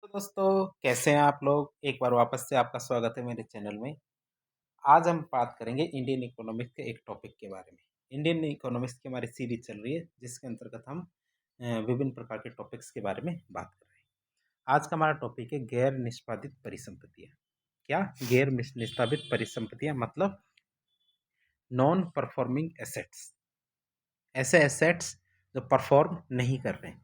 तो दोस्तों कैसे हैं आप लोग? एक बार वापस से आपका स्वागत है मेरे चैनल में। आज हम बात करेंगे इंडियन इकोनॉमिक्स के एक टॉपिक के बारे में। इंडियन इकोनॉमिक्स की हमारी सीरीज चल रही है जिसके अंतर्गत हम विभिन्न प्रकार के टॉपिक्स के बारे में बात कर रहे हैं। आज का हमारा टॉपिक है गैर निष्पादित परिसंपत्तियाँ। क्या? गैर निष्पादित परिसंपत्तियाँ मतलब नॉन परफॉर्मिंग एसेट्स। ऐसे एसेट्स जो परफॉर्म नहीं कर रहे हैं,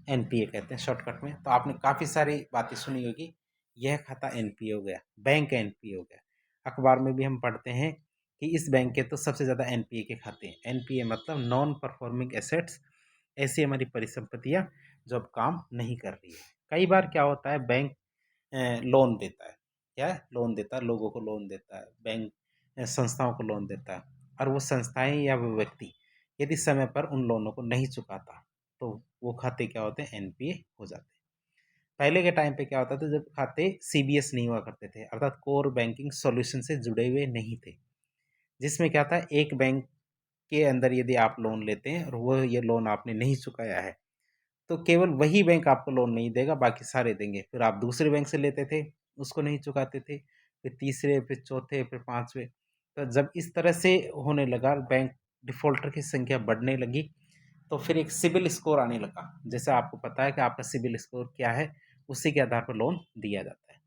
एनपीए कहते हैं शॉर्टकट में। तो आपने काफ़ी सारी बातें सुनी होगी, यह खाता एनपीए हो गया, बैंक का एनपीए हो गया। अखबार में भी हम पढ़ते हैं कि इस बैंक के तो सबसे ज़्यादा एनपीए के खाते हैं। एनपीए मतलब नॉन परफॉर्मिंग एसेट्स, ऐसी हमारी परिसंपत्तियाँ जो अब काम नहीं कर रही है। कई बार क्या होता है, बैंक लोन देता है। क्या है? लोन देता है, लोगों को लोन देता है, बैंक संस्थाओं को लोन देता है। और वो संस्थाएं या वो व्यक्ति यदि समय पर उन लोनों को नहीं चुकाता तो वो खाते क्या होते हैं? एनपीए हो जाते हैं। पहले के टाइम पे क्या होता था, जब खाते सीबीएस नहीं हुआ करते थे, अर्थात कोर बैंकिंग सॉल्यूशन से जुड़े हुए नहीं थे, जिसमें क्या था, एक बैंक के अंदर यदि आप लोन लेते हैं और वो ये लोन आपने नहीं चुकाया है तो केवल वही बैंक आपको लोन नहीं देगा, बाकी सारे देंगे। फिर आप दूसरे बैंक से लेते थे, उसको नहीं चुकाते थे, फिर तीसरे, फिर चौथे, फिर पाँचवें। तो जब इस तरह से होने लगा, बैंक डिफ़ॉल्टर की संख्या बढ़ने लगी, तो फिर एक सिबिल स्कोर आने लगा। जैसे आपको पता है कि आपका सिबिल स्कोर क्या है, उसी के आधार पर लोन दिया जाता है।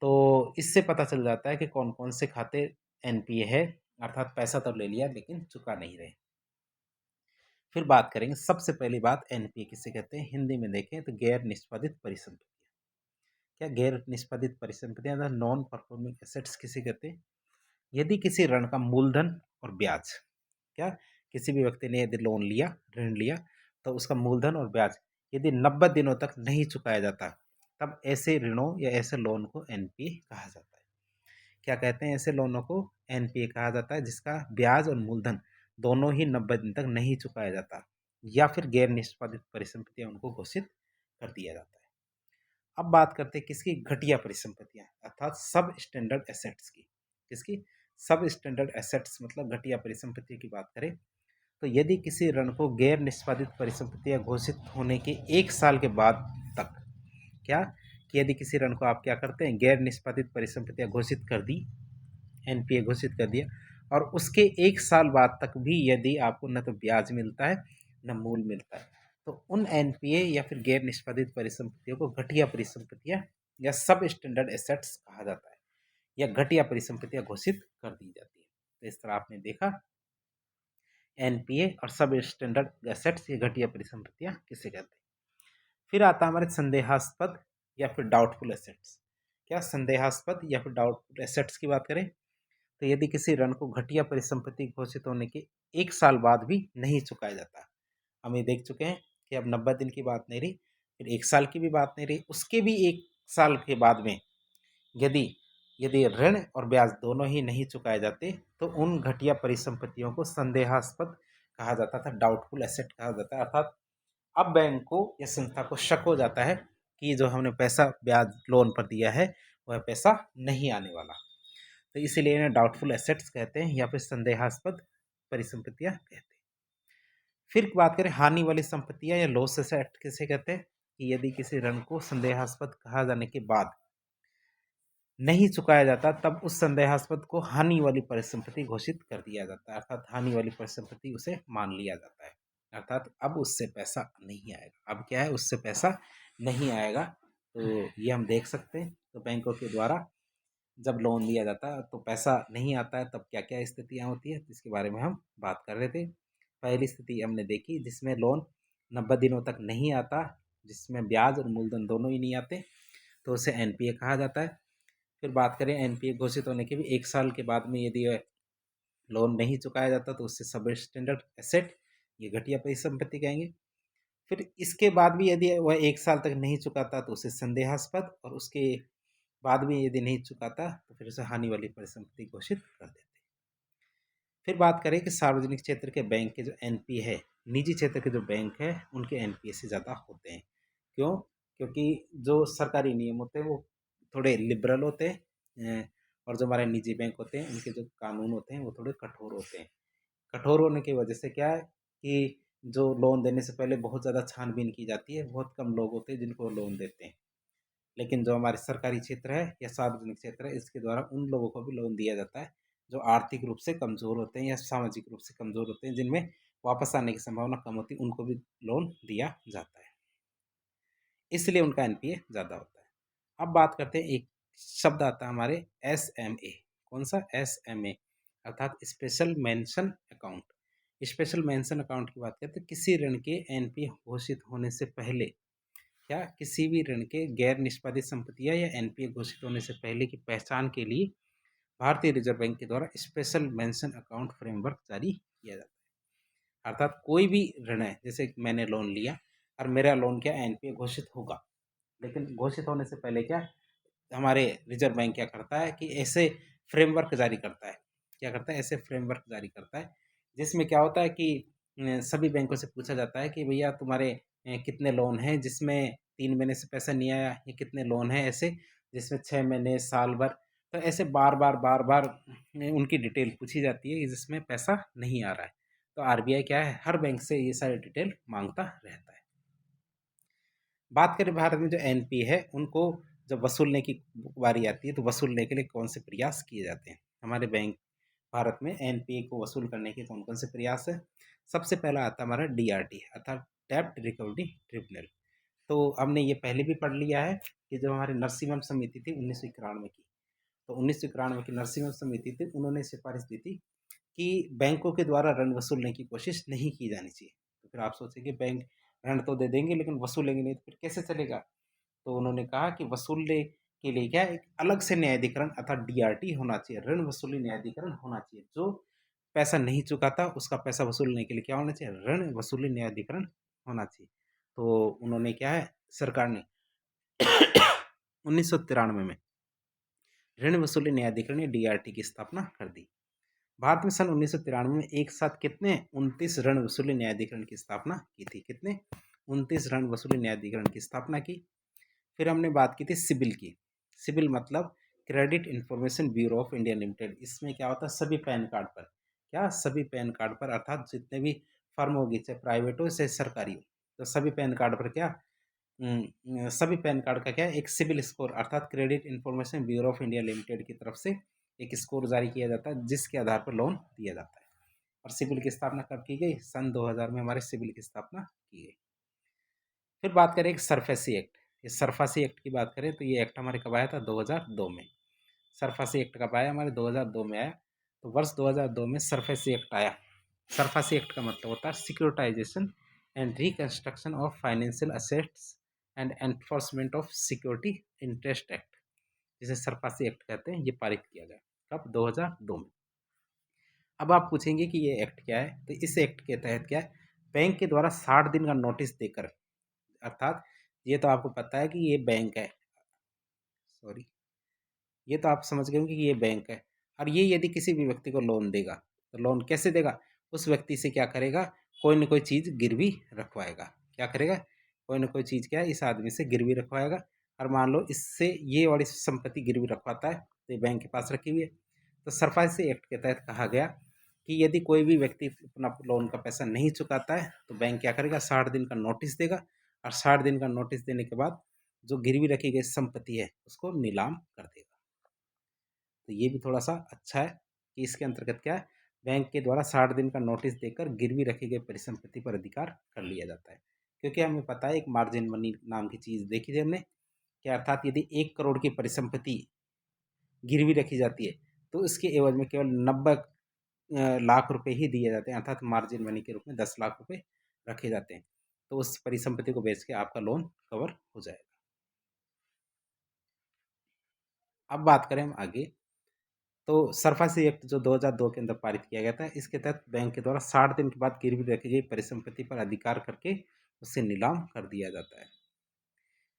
तो इससे पता चल जाता है कि कौन-कौन से खाते एनपीए है, अर्थात पैसा तो ले लिया लेकिन चुका नहीं रहे। फिर बात करेंगे, सबसे पहली बात एनपीए किसे कहते हैं? हिंदी में देखें तो गैर निष्पादित परिसंपत्तियाँ। क्या गैर निष्पादित परिसंपत्तियाँ अर्थात नॉन परफॉर्मिंग एसेट्स किसे कहते हैं? यदि किसी ऋण का मूलधन और ब्याज, क्या, किसी भी व्यक्ति ने यदि लोन लिया, ऋण लिया, तो उसका मूलधन और ब्याज यदि 90 दिनों तक नहीं चुकाया जाता, तब ऐसे ऋणों या ऐसे लोन को एनपीए कहा जाता है। क्या कहते हैं? ऐसे लोनों को एनपीए कहा जाता है जिसका ब्याज और मूलधन दोनों ही 90 दिन तक नहीं चुकाया जाता, या फिर गैर निष्पादित परिसंपत्तियां उनको घोषित कर दिया जाता है। अब बात करते हैं किसकी? घटिया परिसंपत्तियां, अर्थात सब स्टैंडर्ड एसेट्स की। किसकी? सब स्टैंडर्ड एसेट्स मतलब घटिया परिसंपत्ति की बात करें तो यदि किसी ऋण को गैर निष्पादित परिसंपत्तियां घोषित होने के 1 साल के बाद तक, क्या, कि यदि किसी ऋण को आप क्या करते हैं, गैर निष्पादित परिसंपत्तियां घोषित कर दी, एनपीए घोषित कर दिया, और उसके 1 साल बाद तक भी यदि आपको न तो ब्याज मिलता है न मूल मिलता है, तो उन एनपीए या फिर गैर निष्पादित परिसंपत्तियों को घटिया परिसंपत्तियां या सब स्टैंडर्ड एसेट्स कहा जाता है, या घटिया परिसंपत्तियां घोषित कर दी जाती है। तो इस तरह आपने देखा एनपीए और सब स्टैंडर्ड एसेट्स, ये घटिया परिसंपत्तियां किसे कहते हैं। फिर आता है हमारे संदेहास्पद या फिर डाउटफुल एसेट्स। क्या? संदेहास्पद या फिर डाउटफुल एसेट्स की बात करें तो यदि किसी ऋण को घटिया परिसंपत्ति घोषित होने के 1 साल बाद भी नहीं चुकाया जाता, हम ये देख चुके हैं कि अब 90 दिन की बात नहीं रही, फिर 1 साल की भी बात नहीं रही, उसके भी 1 साल के बाद में यदि यदि ऋण और ब्याज दोनों ही नहीं चुकाए जाते तो उन घटिया परिसंपत्तियों को संदेहास्पद कहा जाता था, डाउटफुल एसेट कहा जाता है। अर्थात अब बैंक को या संस्था को शक हो जाता है कि जो हमने पैसा ब्याज लोन पर दिया है वह पैसा नहीं आने वाला, तो इसीलिए इन्हें डाउटफुल एसेट्स कहते हैं या फिर संदेहास्पद परिसंपत्तियां कहते हैं। फिर बात करें हानि वाली संपत्तियां या लॉस एसेट किसे कहते हैं? कि यदि किसी ऋण को संदेहास्पद कहा जाने के बाद नहीं चुकाया जाता, तब उस संदेहास्पद को हानि वाली परिसंपत्ति घोषित कर दिया जाता है, अर्थात हानि वाली परिसंपत्ति उसे मान लिया जाता है। अर्थात अब उससे पैसा नहीं आएगा, अब क्या है, उससे पैसा नहीं आएगा। तो ये हम देख सकते हैं, तो बैंकों के द्वारा जब लोन लिया जाता है तो पैसा नहीं आता है, तब क्या क्या स्थितियाँ होती है जिसके बारे में हम बात कर रहे थे। पहली स्थिति हमने देखी जिसमें लोन 90 दिनों तक नहीं आता, जिसमें ब्याज और मूलधन दोनों ही नहीं आते, तो उसे एनपीए कहा जाता है। फिर बात करें एनपीए घोषित होने के भी 1 साल के बाद में यदि लोन नहीं चुकाया जाता तो उससे सब स्टैंडर्ड एसेट, ये घटिया परिसंपत्ति कहेंगे। फिर इसके बाद भी यदि वह 1 साल तक नहीं चुकाता तो उसे संदेहास्पद, और उसके बाद भी यदि नहीं चुकाता तो फिर उसे हानि वाली परिसंपत्ति घोषित कर देते हैं। फिर बात करें कि सार्वजनिक क्षेत्र के बैंक के जो एनपीए है, निजी क्षेत्र के जो बैंक है उनके एनपीए से ज़्यादा होते हैं। क्यों? क्योंकि जो सरकारी नियम होते हैं वो थोड़े लिबरल होते हैं, और जो हमारे निजी बैंक होते हैं उनके जो कानून होते हैं वो थोड़े कठोर होते हैं। कठोर होने की वजह से क्या है कि जो लोन देने से पहले बहुत ज़्यादा छानबीन की जाती है, बहुत कम लोग होते हैं जिनको लोन देते हैं। लेकिन जो हमारे सरकारी क्षेत्र है या सार्वजनिक क्षेत्र है, इसके द्वारा उन लोगों को भी लोन दिया जाता है जो आर्थिक रूप से कमज़ोर होते हैं या सामाजिक रूप से कमज़ोर होते हैं, जिनमें वापस आने की संभावना कम होती है, उनको भी लोन दिया जाता है। इसलिए उनका एनपीए ज़्यादा होता है। अब बात करते हैं, एक शब्द आता है हमारे एसएमए। कौन सा? एसएमए, अर्थात special mention account. Special mention account की बात करते हैं, किसी ऋण के एनपीए घोषित होने से पहले, क्या किसी भी ऋण के गैर निष्पादित संपत्तियां या एनपीए घोषित होने से पहले की पहचान के लिए भारतीय रिजर्व बैंक के द्वारा स्पेशल मेंशन अकाउंट फ्रेमवर्क जारी किया जाता है। अर्थात कोई भी ऋण है, जैसे मैंने लोन लिया और मेरा लोन क्या एनपीए घोषित होगा, लेकिन घोषित होने से पहले क्या हमारे रिजर्व बैंक क्या करता है कि ऐसे फ्रेमवर्क जारी करता है। क्या करता है? ऐसे फ्रेमवर्क जारी करता है, जिसमें क्या होता है कि सभी बैंकों से पूछा जाता है कि भैया तुम्हारे कितने लोन हैं जिसमें 3 महीने से पैसा नहीं आया, या कितने लोन हैं ऐसे जिसमें 6 महीने, साल भर। तो ऐसे बार बार बार बार उनकी डिटेल पूछी जाती है कि जिसमें पैसा नहीं आ रहा है। तो आरबीआई क्या है, हर बैंक से ये सारी डिटेल मांगता रहता है। बात करें भारत में जो एनपी है, उनको जब वसूलने की बारी आती है तो वसूलने के लिए कौन से प्रयास किए जाते हैं? हमारे बैंक भारत में एनपीए को वसूल करने के कौन कौन से प्रयास है? सबसे पहला आता है हमारा डीआरटी, अर्थात डेब्ट रिकवरी ट्रिब्यूनल। तो हमने ये पहले भी पढ़ लिया है कि जब हमारी नरसिम्हम समिति थी 1991 की, तो 1991 की नरसिम्हम समिति थी, उन्होंने सिफारिश दी थी कि बैंकों के द्वारा ऋण वसूलने की कोशिश नहीं की जानी चाहिए। तो फिर आप सोचेंगे बैंक ऋण तो दे देंगे लेकिन वसूलेंगे नहीं, तो फिर कैसे चलेगा? तो उन्होंने कहा कि वसूलने के लिए क्या एक अलग से न्यायाधिकरण अर्थात डीआरटी होना चाहिए, ऋण वसूली न्यायाधिकरण होना चाहिए, जो पैसा नहीं चुकाता उसका पैसा वसूलने के लिए क्या होना चाहिए? ऋण वसूली न्यायाधिकरण होना चाहिए। तो उन्होंने क्या है, सरकार ने 1993 में ऋण वसूली न्यायाधिकरण या डीआरटी की स्थापना कर दी। भारत में सन 1993 में एक साथ कितने 29 ऋण वसूली न्यायाधिकरण की स्थापना की थी? कितने? 29 ऋण वसूली न्यायाधिकरण की स्थापना की। फिर हमने बात की थी सिबिल की। सिबिल मतलब credit information bureau of India limited. इसमें क्या होता है, सभी पैन कार्ड पर, क्या सभी पैन कार्ड पर, अर्थात जितने भी फर्म होगी, चाहे प्राइवेट हो चाहे सरकारी हो, तो सभी पैन कार्ड पर क्या सभी पैन कार्ड का क्या है, एक सिबिल स्कोर अर्थात credit information bureau of India limited की तरफ से एक स्कोर जारी किया जाता है, जिसके आधार पर लोन दिया जाता है। और सिबिल की स्थापना कब की गई? सन 2000 में हमारे सिबिल की स्थापना की गई। फिर बात करें एक सरफेसी एक्ट। ये सरफासी एक्ट की बात करें तो ये एक्ट हमारे कब आया था? 2002 में। सरफासी एक्ट कब आया? हमारे 2002 में आया। तो वर्ष 2002 में सरफेसी एक्ट आया। सरफासी एक्ट का मतलब होता है securitisation and reconstruction of financial assets and enforcement of security interest act, जिसे सरफासी एक्ट कहते हैं। ये पारित किया गया कब? 2002 में। अब आप पूछेंगे कि ये एक्ट क्या है, तो इस एक्ट के तहत क्या है, बैंक के द्वारा 60 दिन का नोटिस देकर, अर्थात ये तो आपको पता है कि ये बैंक है, सॉरी, ये तो आप समझ गए होंगे कि ये बैंक है, और ये यदि किसी भी व्यक्ति को लोन देगा तो लोन कैसे देगा? उस व्यक्ति से क्या करेगा, कोई ना कोई चीज़ गिरवी रखवाएगा। क्या करेगा? कोई ना कोई चीज़ क्या है, इस आदमी से गिरवी रखवाएगा। और मान लो इससे ये वाली संपत्ति गिरवी रखवाता है, तो ये बैंक के पास रखी हुई है। तो सरफासी एक्ट के तहत कहा गया कि यदि कोई भी व्यक्ति अपना लोन का पैसा नहीं चुकाता है तो बैंक क्या करेगा, 60 दिन का नोटिस देगा, और 60 दिन का नोटिस देने के बाद जो गिरवी रखी गई संपत्ति है उसको नीलाम कर देगा। तो ये भी थोड़ा सा अच्छा है कि इसके अंतर्गत क्या है, बैंक के द्वारा 60 दिन का नोटिस देकर गिरवी रखी गई परिसंपत्ति पर अधिकार कर लिया जाता है। क्योंकि हमें पता है एक मार्जिन मनी नाम की चीज़ देखी थी हमने, कि अर्थात यदि 1 करोड़ की परिसंपत्ति गिरवी रखी जाती है तो इसके एवज में केवल 90 लाख रुपए ही दिए जाते हैं, अर्थात मार्जिन मनी के रूप में 10 लाख रुपए रखे जाते हैं। तो उस परिसंपत्ति को बेच के आपका लोन कवर हो जाएगा। अब बात करें हम आगे, तो सरफासी एक्ट जो 2002 के अंदर पारित किया गया था, इसके तहत बैंक के द्वारा 60 दिन के बाद गिरवी रखी गई परिसंपत्ति पर अधिकार करके उसे नीलाम कर दिया जाता है।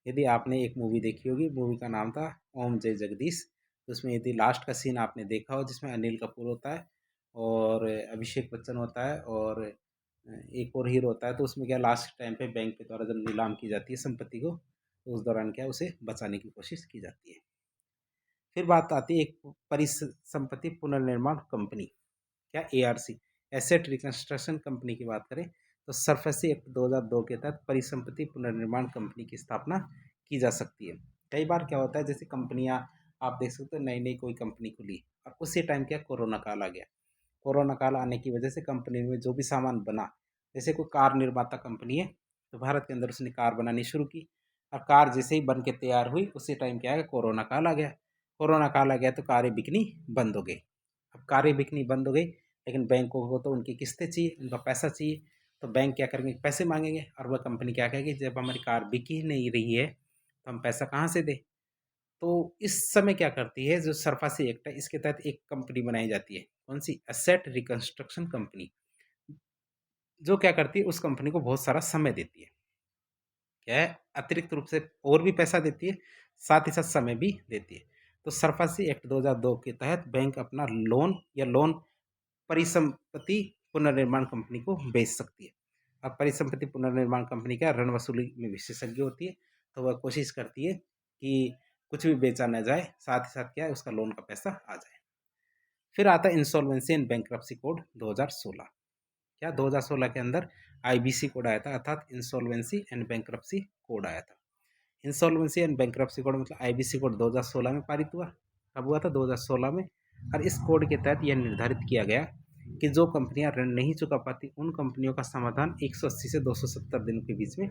यदि आपने एक मूवी देखी होगी, मूवी का नाम था ओम जय जगदीश, तो उसमें यदि लास्ट का सीन आपने देखा हो जिसमें अनिल कपूर होता है और अभिषेक बच्चन होता है और एक और हीरो होता है, तो उसमें क्या लास्ट टाइम पे बैंक के द्वारा जब नीलाम की जाती है संपत्ति को, तो उस दौरान क्या उसे बचाने की कोशिश की जाती है। फिर बात आती है एक परिसंपत्ति पुनर्निर्माण कंपनी, क्या एआरसी, एसेट रिकंस्ट्रक्शन कंपनी की बात करें तो सरफेसी एक्ट 2002 के तहत परिसंपत्ति पुनर्निर्माण कंपनी की स्थापना की जा सकती है। कई बार क्या होता है, जैसे कंपनियाँ आप देख सकते हो, नई-नई कोई कंपनी खुली और उसी टाइम क्या कोरोना काल आ गया। कोरोना काल आने की वजह से कंपनी में जो भी सामान बना, जैसे कोई कार निर्माता कंपनी है, तो भारत के अंदर उसने कार बनानी शुरू की और कार जैसे ही बन के तैयार हुई, उसी टाइम क्या है, कोरोना काल आ गया। कोरोना काल आ गया तो कारें बिकनी बंद हो गई। अब कारें बिकनी बंद हो गई, लेकिन बैंकों को तो उनकी किस्तें चाहिए, उनका पैसा चाहिए, तो बैंक क्या करेंगे, पैसे मांगेंगे और वह कंपनी क्या कहेगी, जब हमारी कार बिक ही नहीं रही है तो हम पैसा कहाँ से दें। तो इस समय क्या करती है, जो सरफासी एक्ट है इसके तहत एक कंपनी बनाई जाती है, कौन सी, एसेट रिकंस्ट्रक्शन कंपनी, जो क्या करती है, उस कंपनी को बहुत सारा समय देती है, क्या है, अतिरिक्त रूप से और भी पैसा देती है, साथ ही साथ समय भी देती है। तो सरफासी एक्ट 2002 के तहत बैंक अपना लोन या लोन परिसंपत्ति पुनर्निर्माण कंपनी को बेच सकती है। अब परिसंपत्ति पुनर्निर्माण कंपनी क्या ऋण वसूली में विशेषज्ञ होती है, तो वह कोशिश करती है कि कुछ भी बेचा ना जाए, साथ ही साथ क्या है, उसका लोन का पैसा आ जाए। फिर आता है इंसॉल्वेंसी एंड बैंक्रप्सी कोड 2016। क्या 2016 के अंदर आईबीसी कोड आया था, अर्थात इंसॉल्वेंसी एंड बैंक्रप्सी कोड आया था। इंसॉल्वेंसी एंड बैंक्रप्सी कोड मतलब आईबीसी कोड 2016 में पारित हुआ। कब हुआ था, 2016 में। और इस कोड के तहत यह निर्धारित किया गया कि जो कंपनियां ऋण नहीं चुका पाती, उन कंपनियों का समाधान 180 से 270 दिनों के बीच में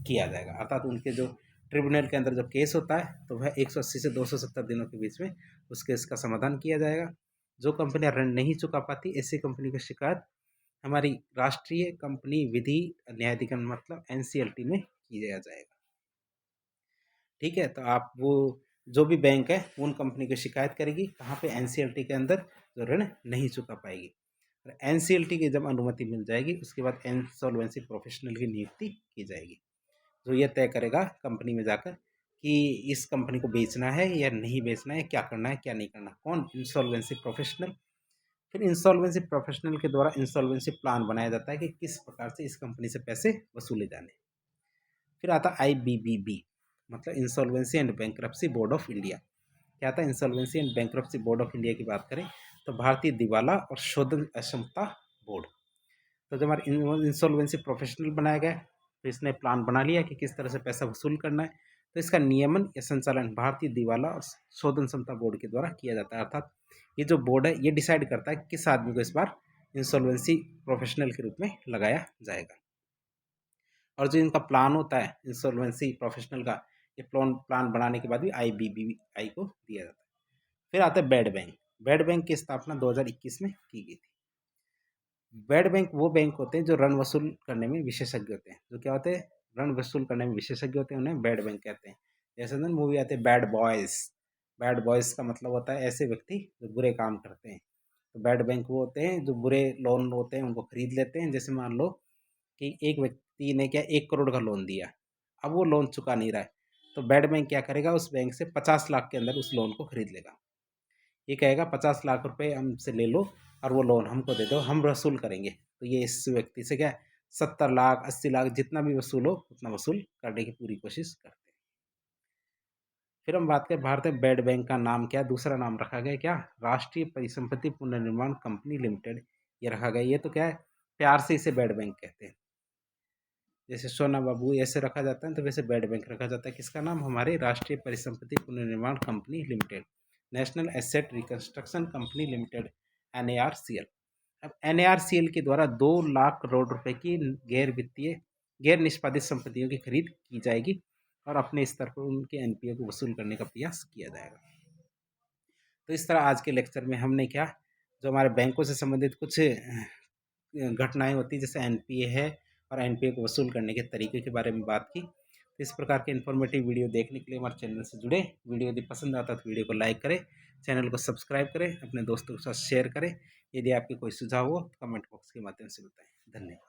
किया जाएगा, अर्थात उनके जो ट्रिब्यूनल के अंदर जो केस होता है, तो वह 180 से 270 दिनों के बीच में उस केस का समाधान किया जाएगा। जो कंपनियां ऋण नहीं चुका पाती, ऐसी कंपनी की शिकायत हमारी राष्ट्रीय कंपनी विधि न्यायाधिकरण मतलब एनसीएलटी में किया जाएगा। ठीक है, तो आप वो जो भी बैंक है उन कंपनी की शिकायत करेगी, कहाँ पे, एनसीएलटी के अंदर, जो ऋण नहीं चुका पाएगी। और एनसीएलटी की जब अनुमति मिल जाएगी, उसके बाद इंसॉल्वेंसी प्रोफेशनल की नियुक्ति की जाएगी, जो ये तय करेगा कंपनी में जाकर कि इस कंपनी को बेचना है या नहीं बेचना है, क्या करना है क्या नहीं करना। कौन, इंसॉल्वेंसी प्रोफेशनल। फिर इंसॉल्वेंसी प्रोफेशनल के द्वारा इंसॉल्वेंसी प्लान बनाया जाता है कि किस प्रकार से इस कंपनी से पैसे वसूले जाने। फिर आता है आईबीबीबी, मतलब insolvency and bankruptcy board of India. क्या आता है, insolvency and bankruptcy board of India की बात करें तो भारतीय दिवाला और शोधन अक्षमता बोर्ड। तो जब हमारे इंसॉल्वेंसी प्रोफेशनल बनाया गया, तो इसने प्लान बना लिया कि किस तरह से पैसा वसूल करना है, तो इसका नियमन या संचालन भारतीय दिवाला और शोधन क्षमता बोर्ड के द्वारा किया जाता है। अर्थात ये जो बोर्ड है, ये डिसाइड करता है कि किस आदमी को इस बार इंसॉल्वेंसी प्रोफेशनल के रूप में लगाया जाएगा। और जो इनका प्लान होता है इंसॉल्वेंसी प्रोफेशनल का, ये प्लान बनाने के बाद भी आईबीबीआई को दिया जाता है। फिर आता है बेड बैंक। बेड बैंक की स्थापना 2021 में की गई थी। बेड बैंक वो बैंक होते हैं जो ऋण वसूल करने में विशेषज्ञ होते हैं, जो क्या होते हैं, ऋण वसूल करने में विशेषज्ञ होते हैं, उन्हें बेड बैंक कहते हैं। जैसे ना मूवी आते हैं बैड बॉयज। बैड बॉयज का मतलब होता है ऐसे व्यक्ति जो बुरे काम करते हैं। तो बेड बैंक वो होते हैं जो बुरे लोन होते हैं उनको खरीद लेते हैं। जैसे मान लो कि एक व्यक्ति ने क्या 1 करोड़ का लोन दिया, अब वो लोन चुका नहीं रहा है, तो बेड बैंक क्या करेगा, उस बैंक से 50 लाख के अंदर उस लोन को खरीद लेगा। ये कहेगा 50 लाख रुपए हमसे ले लो और वो लोन हमको दे दो, हम वसूल करेंगे। तो ये इस व्यक्ति से क्या 70 लाख 80 लाख जितना भी वसूल हो उतना वसूल करने की पूरी कोशिश करते हैं। फिर हम बात करें भारतीय बेड बैंक का नाम क्या, दूसरा नाम रखा गया क्या, राष्ट्रीय परिसंपत्ति पुनर्निर्माण कंपनी लिमिटेड, ये रखा गया। ये तो क्या है, प्यार से इसे बेड बैंक कहते हैं। जैसे सोना बाबू ऐसे रखा जाता है, तो वैसे बेड बैंक रखा जाता है। किसका नाम, हमारे राष्ट्रीय परिसंपत्ति पुनर्निर्माण company limited, national asset reconstruction company limited, NARCL. अब एनएआरसीएल के द्वारा 2 लाख करोड़ रुपए की गैर वित्तीय गैर निष्पादित संपत्तियों की खरीद की जाएगी और अपने स्तर पर उनके एनपीए को वसूल करने का प्रयास किया जाएगा। तो इस तरह आज के लेक्चर में हमने क्या, जो हमारे बैंकों से संबंधित कुछ घटनाएं होती हैं, जैसे एनपीए है और एनपीए को वसूल करने के तरीके के बारे में बात की। तो इस प्रकार के इन्फॉर्मेटिव वीडियो देखने के लिए हमारे चैनल से जुड़े। वीडियो यदि पसंद आता है तो वीडियो को लाइक करें, चैनल को सब्सक्राइब करें, अपने दोस्तों के साथ शेयर करें। यदि आपके कोई सुझाव हो तो कमेंट बॉक्स के माध्यम से बताएं। धन्यवाद।